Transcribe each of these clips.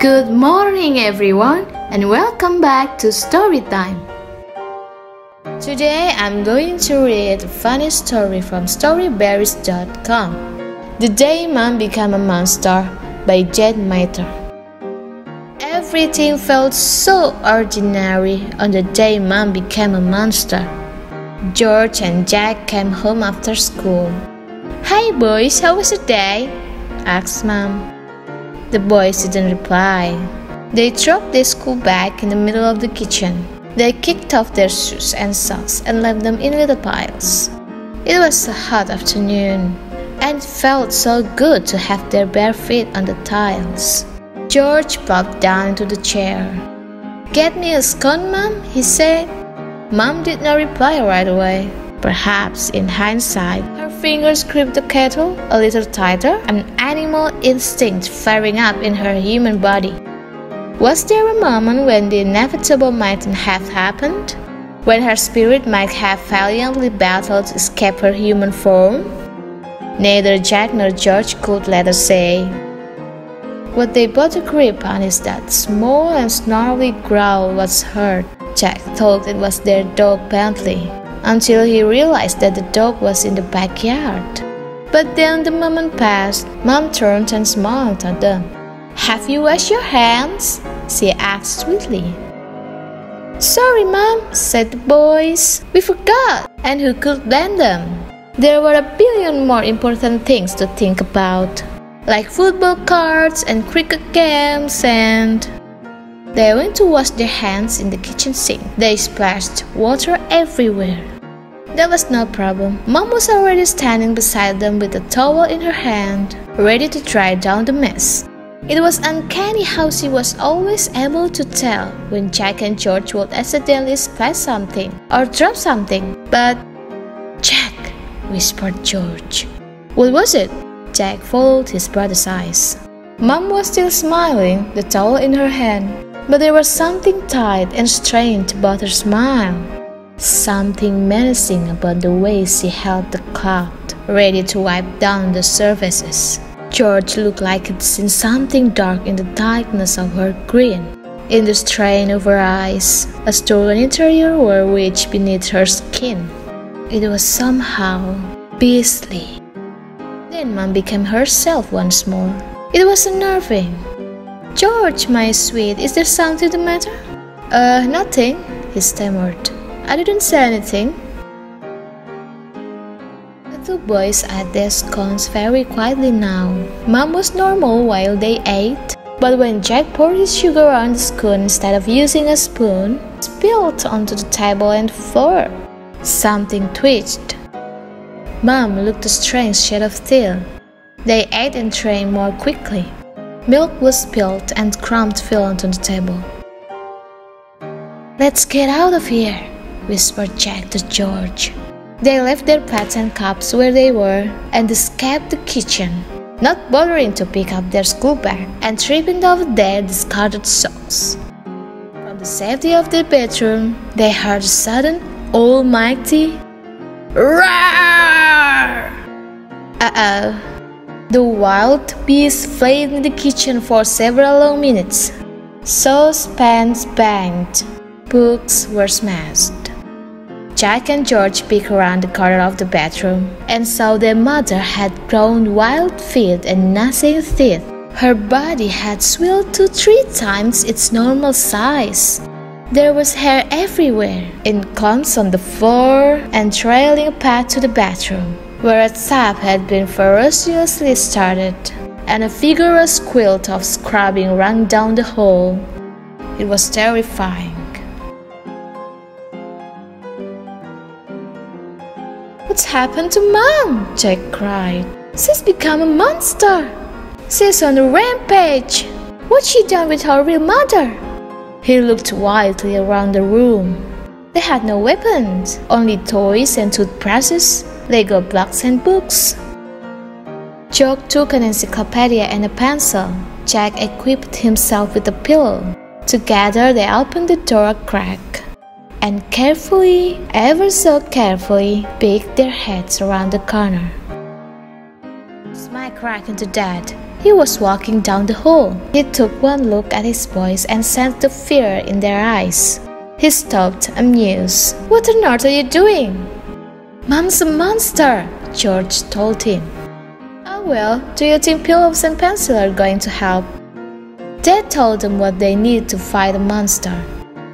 Good morning everyone and welcome back to Storytime. Today I'm going to read a funny story from storyberries.com. The Day Mom Became a Monster by Jed Mater. Everything felt so ordinary on the day Mom became a monster. George and Jack came home after school. "Hey boys, how was your day?" asked Mom. The boys didn't reply. They dropped their school bag in the middle of the kitchen. They kicked off their shoes and socks and left them in little piles. It was a hot afternoon, and it felt so good to have their bare feet on the tiles. George plopped down into the chair. "Get me a scone, Mom," he said. Mom did not reply right away. Perhaps, in hindsight, her fingers gripped the kettle a little tighter, an animal instinct flaring up in her human body. Was there a moment when the inevitable mightn't have happened? When her spirit might have valiantly battled to escape her human form? Neither Jack nor George could let her say. What they both agreed upon is that small and snarly growl was heard. Jack thought it was their dog Bentley, until he realized that the dog was in the backyard. But then the moment passed. Mom turned and smiled at them. "Have you washed your hands?" she asked sweetly. "Sorry, Mom," said the boys. "We forgot." And who could blame them? There were a billion more important things to think about, like football cards and cricket games, and they went to wash their hands in the kitchen sink. They splashed water everywhere. That was no problem. Mom was already standing beside them with a towel in her hand, ready to dry down the mess. It was uncanny how she was always able to tell when Jack and George would accidentally splash something or drop something. "But Jack," whispered George. "What was it?" Jack followed his brother's eyes. Mom was still smiling, the towel in her hand, but there was something tight and strained about her smile. Something menacing about the way she held the cloth, ready to wipe down the surfaces. George looked like he'd seen something dark in the tightness of her grin, in the strain of her eyes, a stolen interior were wedged beneath her skin. It was somehow beastly. Then Mom became herself once more. It was unnerving. "George, my sweet, is there something the matter?" Nothing," he stammered. "I didn't say anything." The two boys ate their scones very quietly now. Mom was normal while they ate, but when Jack poured his sugar on the scone instead of using a spoon, it spilled onto the table and floor. Something twitched. Mom looked a strange shade of teal. They ate and drank more quickly. Milk was spilled and crumbs fell onto the table. "Let's get out of here," whispered Jack to George. They left their plates and cups where they were and escaped the kitchen, not bothering to pick up their school bag and tripping over their discarded socks. From the safety of their bedroom, they heard a sudden, almighty roar! Uh-oh. The wild beast played in the kitchen for several long minutes. Saucepans banged. Books were smashed. Jack and George peeked around the corner of the bedroom and saw their mother had grown wild feet and gnashing teeth. Her body had swelled to 3 times its normal size. There was hair everywhere, in clumps on the floor and trailing a path to the bathroom, where a tap had been ferociously started, and a vigorous quilt of scrubbing ran down the hall. It was terrifying. "What's happened to Mom?" Jack cried. "She's become a monster. She's on a rampage. What's she done with her real mother?" He looked wildly around the room. They had no weapons, only toys and toothbrushes, Lego blocks and books. George took an encyclopedia and a pencil. Jack equipped himself with a pillow. Together they opened the door a crack and carefully, ever so carefully, peeked their heads around the corner. "Smack crack into that," He was walking down the hall. He took one look at his boys and sensed the fear in their eyes. He stopped, amused. "What on earth are you doing?" "Mom's a monster," George told him. "Oh well, do you think pillows and pencils are going to help?" Dad told them what they needed to fight the monster.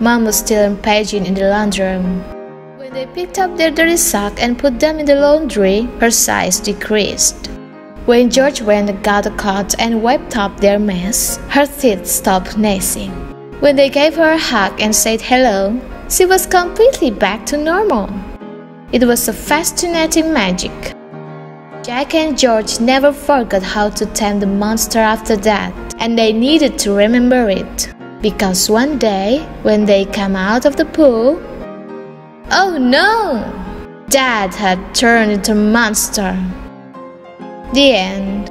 Mom was still engaged in the laundry room. When they picked up their dirty socks and put them in the laundry, her size decreased. When George went and got a cloth and wiped up their mess, her teeth stopped gnashing. When they gave her a hug and said hello, she was completely back to normal. It was a fascinating magic. Jack and George never forgot how to tame the monster after that, and they needed to remember it. Because one day, when they came out of the pool, oh no! Dad had turned into a monster. The end.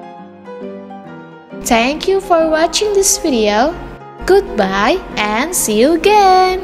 Thank you for watching this video. Goodbye and see you again.